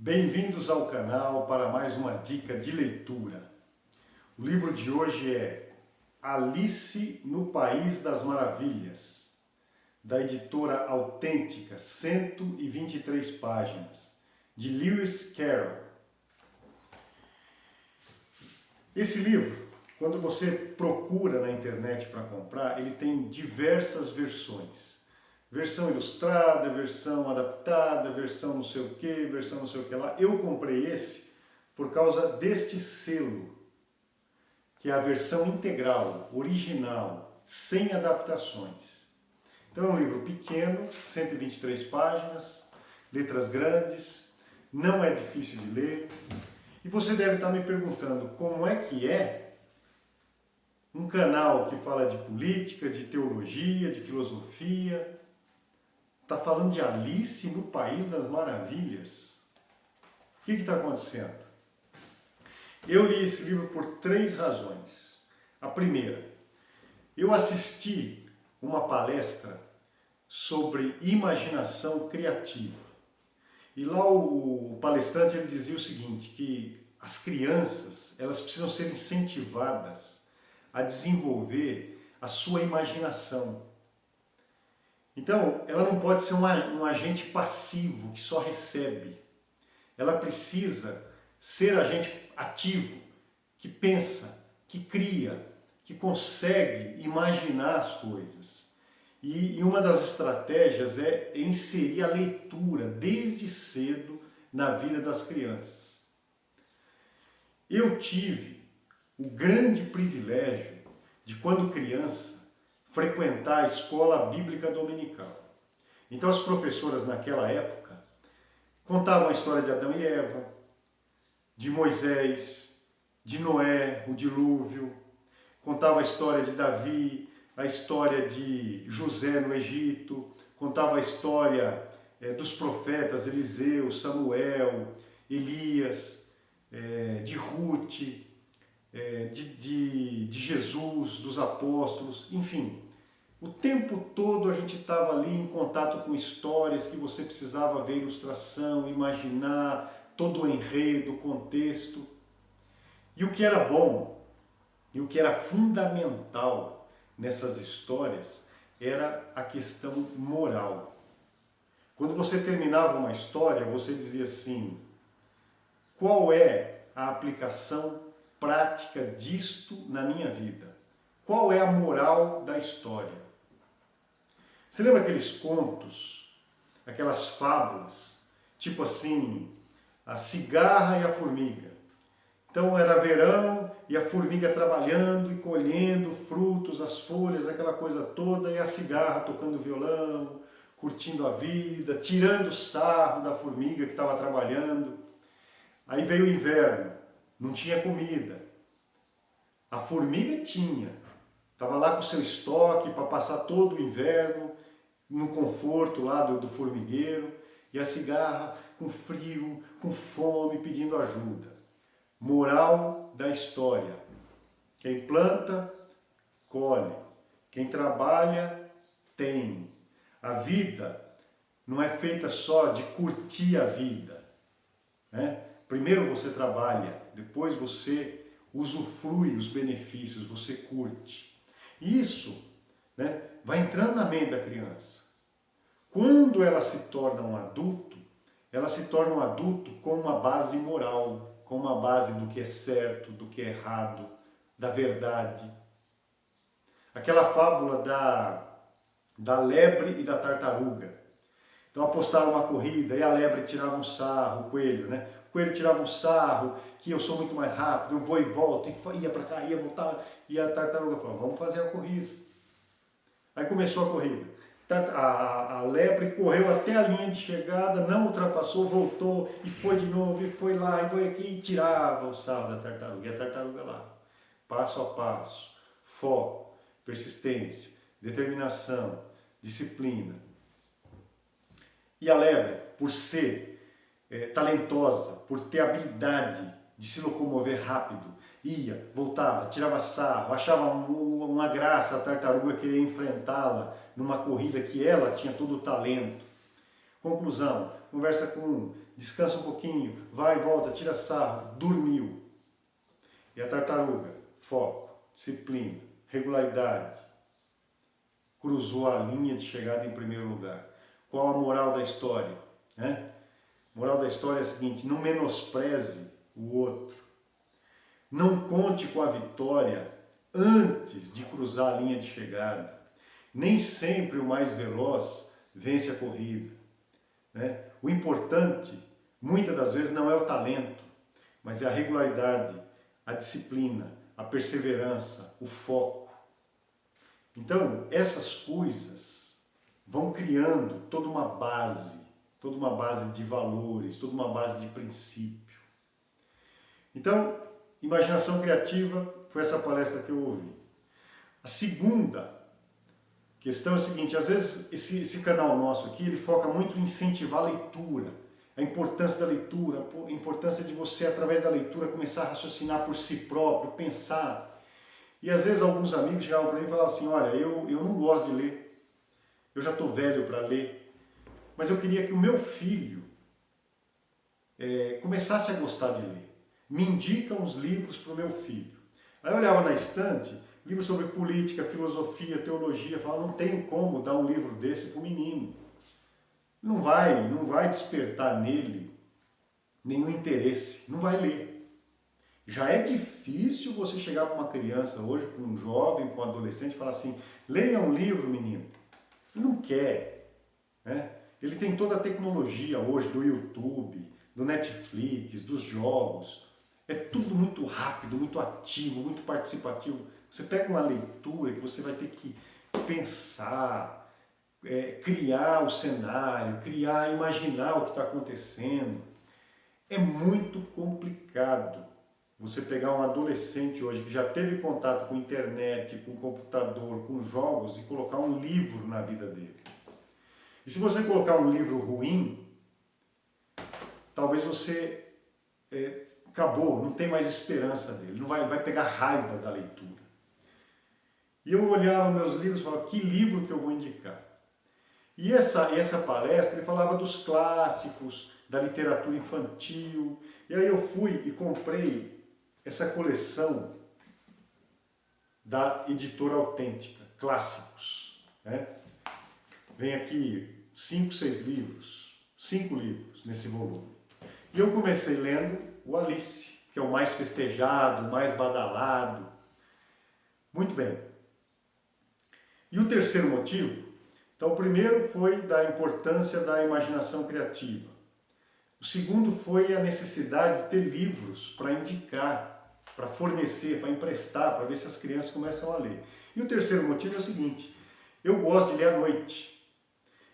Bem-vindos ao canal para mais uma dica de leitura. O livro de hoje é Alice no País das Maravilhas, da editora Autêntica, 123 páginas, de Lewis Carroll. Esse livro, quando você procura na internet para comprar, ele tem diversas versões. Versão ilustrada, versão adaptada, versão não sei o que, versão não sei o que lá. Eu comprei esse por causa deste selo, que é a versão integral, original, sem adaptações. Então é um livro pequeno, 123 páginas, letras grandes, não é difícil de ler. E você deve estar me perguntando como é que é um canal que fala de política, de teologia, de filosofia, está falando de Alice no País das Maravilhas. O que está acontecendo? Eu li esse livro por 3 razões. A primeira, eu assisti uma palestra sobre imaginação criativa. E lá o palestrante ele dizia o seguinte, que as crianças elas precisam ser incentivadas a desenvolver a sua imaginação. Então, ela não pode ser um agente passivo que só recebe. Ela precisa ser agente ativo, que pensa, que cria, que consegue imaginar as coisas. E uma das estratégias é inserir a leitura desde cedo na vida das crianças. Eu tive o grande privilégio de, quando criança, frequentar a escola bíblica dominical. Então as professoras naquela época contavam a história de Adão e Eva, de Moisés, de Noé, o dilúvio, contavam a história de Davi, a história de José no Egito, contava a história dos profetas Eliseu, Samuel, Elias, de Ruth, de Jesus, dos apóstolos, enfim. O tempo todo a gente estava ali em contato com histórias que você precisava ver ilustração, imaginar todo o enredo, o contexto. E o que era bom, e o que era fundamental nessas histórias, era a questão moral. Quando você terminava uma história, você dizia assim, qual é a aplicação prática disto na minha vida? Qual é a moral da história? Você lembra aqueles contos, aquelas fábulas, tipo assim, a cigarra e a formiga? Então era verão e a formiga trabalhando e colhendo frutos, as folhas, aquela coisa toda, e a cigarra tocando violão, curtindo a vida, tirando sarro da formiga que estava trabalhando. Aí veio o inverno, não tinha comida. A formiga tinha, estava lá com o seu estoque para passar todo o inverno, no conforto lá do formigueiro, e a cigarra com frio, com fome, pedindo ajuda. Moral da história. Quem planta, colhe. Quem trabalha, tem. A vida não é feita só de curtir a vida, né? Primeiro você trabalha, depois você usufrui os benefícios, você curte. Isso, né, vai entrando na mente da criança. Quando ela se torna um adulto, ela se torna um adulto com uma base moral, com uma base do que é certo, do que é errado, da verdade. Aquela fábula da lebre e da tartaruga. Então apostaram uma corrida e a lebre tirava um sarro, o coelho, né? O coelho tirava um sarro, que eu sou muito mais rápido, eu vou e volto, e ia para cá, ia voltar, e a tartaruga falou, vamos fazer a corrida. Aí começou a corrida. A lebre correu até a linha de chegada, não ultrapassou, voltou, e foi de novo, e foi lá, e foi aqui, e tirava o sarro da tartaruga. E a tartaruga lá, passo a passo, foco, persistência, determinação, disciplina. E a lebre, por ser talentosa, por ter habilidade de se locomover rápido, ia, voltava, tirava sarro, achava uma graça a tartaruga querer enfrentá-la numa corrida que ela tinha todo o talento. Conclusão, conversa com um, descansa um pouquinho, vai e volta, tira sarro, dormiu. E a tartaruga? Foco, disciplina, regularidade. Cruzou a linha de chegada em primeiro lugar. Qual a moral da história? A moral da história é a seguinte: não menospreze o outro. Não conte com a vitória antes de cruzar a linha de chegada. Nem sempre o mais veloz vence a corrida. O importante, muitas das vezes, não é o talento, mas é a regularidade, a disciplina, a perseverança, o foco. Então, essas coisas vão criando toda uma base de valores, toda uma base de princípio. Então, imaginação criativa foi essa palestra que eu ouvi. A segunda questão é a seguinte: às vezes esse canal nosso aqui, ele foca muito em incentivar a leitura, a importância da leitura, a importância de você, através da leitura, começar a raciocinar por si próprio, pensar. E às vezes alguns amigos chegavam para mim e falavam assim: olha, eu não gosto de ler, eu já estou velho para ler, mas eu queria que o meu filho começasse a gostar de ler. Me indica uns livros para o meu filho. Aí eu olhava na estante, livros sobre política, filosofia, teologia, falava: não tenho como dar um livro desse para o menino. Não vai despertar nele nenhum interesse, não vai ler. Já é difícil você chegar para uma criança hoje, para um jovem, para um adolescente, e falar assim: leia um livro, menino. Ele não quer. Ele tem toda a tecnologia hoje do YouTube, do Netflix, dos jogos. É tudo muito rápido, muito ativo, muito participativo. Você pega uma leitura que você vai ter que pensar, criar o cenário, imaginar o que está acontecendo. É muito complicado você pegar um adolescente hoje que já teve contato com internet, com computador, com jogos e colocar um livro na vida dele. E se você colocar um livro ruim, talvez você acabou, não tem mais esperança dele, não vai pegar raiva da leitura. E eu olhava meus livros e falava: que livro que eu vou indicar? E essa palestra, ele falava dos clássicos, da literatura infantil. E aí eu fui e comprei essa coleção da Editora Autêntica, Clássicos. Vem aqui 5 livros nesse volume. E eu comecei lendo o Alice, que é o mais festejado, o mais badalado. Muito bem. E o terceiro motivo? Então, o primeiro foi da importância da imaginação criativa. O segundo foi a necessidade de ter livros para indicar, para fornecer, para emprestar, para ver se as crianças começam a ler. E o terceiro motivo é o seguinte: eu gosto de ler à noite.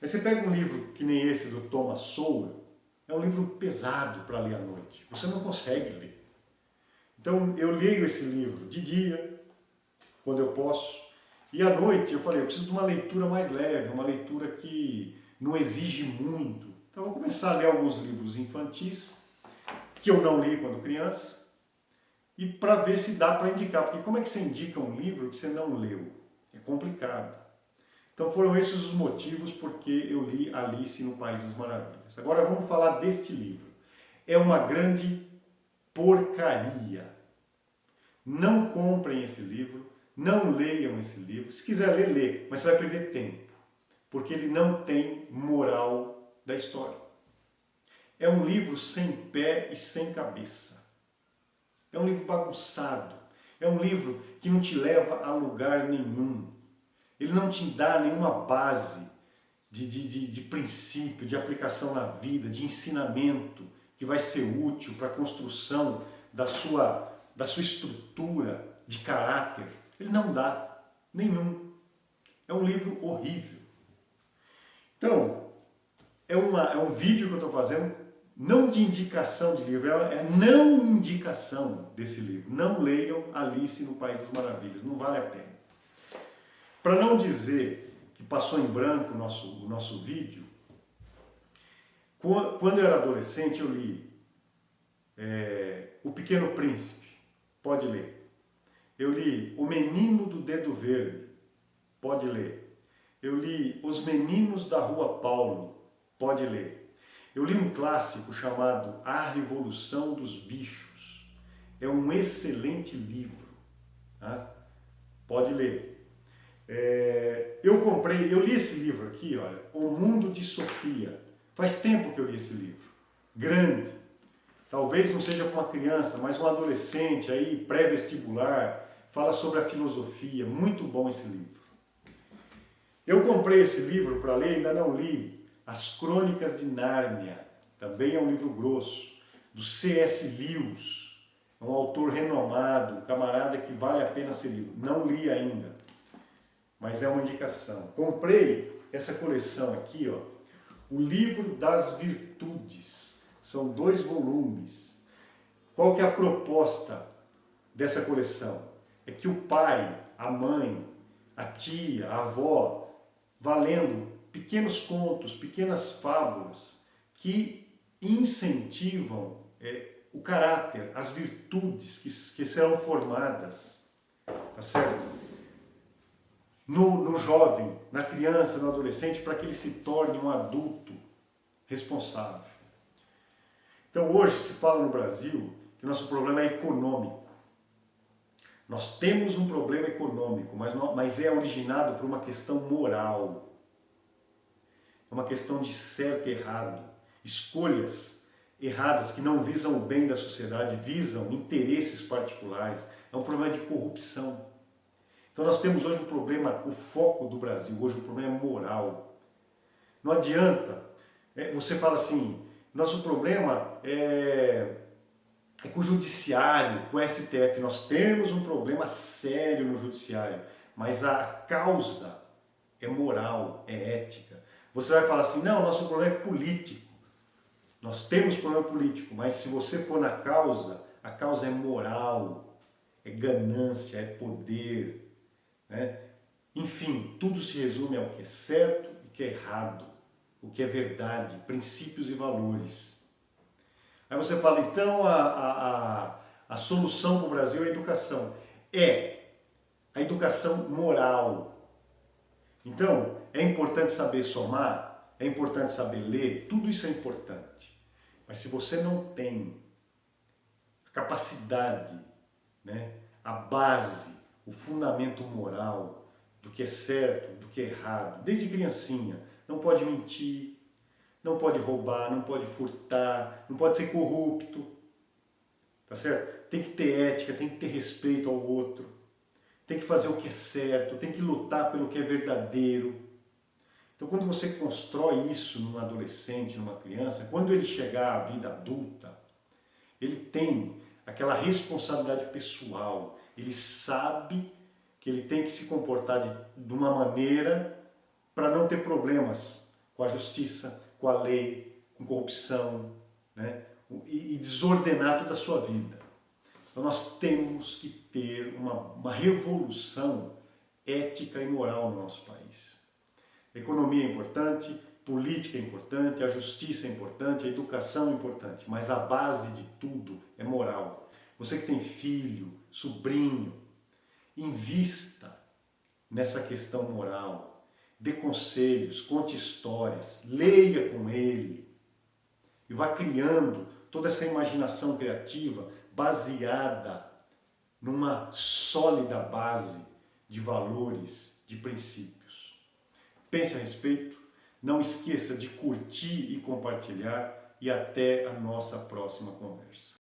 Aí você pega um livro que nem esse do Thomas Sowell, é um livro pesado para ler à noite. Você não consegue ler. Então eu leio esse livro de dia, quando eu posso, e à noite eu falei: eu preciso de uma leitura mais leve, uma leitura que não exige muito. Então eu vou começar a ler alguns livros infantis, que eu não li quando criança, e para ver se dá para indicar. Porque como é que você indica um livro que você não leu? É complicado. Então foram esses os motivos porque eu li Alice no País das Maravilhas. Agora vamos falar deste livro. É uma grande porcaria. Não comprem esse livro, não leiam esse livro. Se quiser ler, lê, mas você vai perder tempo, porque ele não tem moral da história. É um livro sem pé e sem cabeça. É um livro bagunçado. É um livro que não te leva a lugar nenhum. Ele não te dá nenhuma base de princípio, de aplicação na vida, de ensinamento que vai ser útil para a construção da sua estrutura de caráter. Ele não dá nenhum. É um livro horrível. Então, é um vídeo que eu estou fazendo, não de indicação de livro, é não indicação desse livro. Não leiam Alice no País das Maravilhas, não vale a pena. Para não dizer que passou em branco o nosso vídeo, quando eu era adolescente eu li O Pequeno Príncipe, pode ler. Eu li O Menino do Dedo Verde, pode ler. Eu li Os Meninos da Rua Paulo, pode ler. Eu li um clássico chamado A Revolução dos Bichos. É um excelente livro. Tá? Pode ler. Eu li esse livro aqui, olha, O Mundo de Sofia. Faz tempo que eu li esse livro. Grande. Talvez não seja para uma criança, mas um adolescente aí, pré-vestibular, fala sobre a filosofia. Muito bom esse livro. Eu comprei esse livro para ler, ainda não li. As Crônicas de Nárnia. Também é um livro grosso. Do C.S. Lewis. É um autor renomado, um camarada que vale a pena ser lido. Não li ainda, mas é uma indicação. Comprei essa coleção aqui, ó, O Livro das Virtudes. São 2 volumes. Qual que é a proposta dessa coleção? É que o pai, a mãe, a tia, a avó, vá lendo pequenos contos, pequenas fábulas que incentivam o caráter, as virtudes que serão formadas, tá certo? No jovem, na criança, no adolescente, para que ele se torne um adulto responsável. Então hoje se fala no Brasil que nosso problema é econômico. Nós temos um problema econômico, mas é originado por uma questão moral. É uma questão de certo e errado. Escolhas erradas que não visam o bem da sociedade, visam interesses particulares. É um problema de corrupção. Então nós temos hoje um problema, o foco do Brasil hoje, um problema moral. Não adianta, você fala assim, nosso problema é com o judiciário, com o STF. Nós temos um problema sério no judiciário, mas a causa é moral, é ética. Você vai falar assim, não, nosso problema é político. Nós temos problema político, mas se você for na causa, a causa é moral, é ganância, é poder. Né? Enfim, tudo se resume ao que é certo e o que é errado, o que é verdade, princípios e valores. Aí você fala, então a solução para o Brasil é a educação. É a educação moral. Então, é importante saber somar, é importante saber ler, tudo isso é importante. Mas se você não tem a capacidade, né, a base, o fundamento moral do que é certo, do que é errado, desde criancinha, não pode mentir, não pode roubar, não pode furtar, não pode ser corrupto, tá certo? Tem que ter ética, tem que ter respeito ao outro, tem que fazer o que é certo, tem que lutar pelo que é verdadeiro. Então quando você constrói isso num adolescente, numa criança, quando ele chegar à vida adulta, ele tem aquela responsabilidade pessoal, ele sabe que ele tem que se comportar de uma maneira para não ter problemas com a justiça, com a lei, com corrupção, né? E desordenar toda a sua vida. Então nós temos que ter uma revolução ética e moral no nosso país. A economia é importante, política é importante, a justiça é importante, a educação é importante, mas a base de tudo é moral. Você que tem filho, sobrinho, invista nessa questão moral, dê conselhos, conte histórias, leia com ele e vá criando toda essa imaginação criativa baseada numa sólida base de valores, de princípios. Pense a respeito, não esqueça de curtir e compartilhar e até a nossa próxima conversa.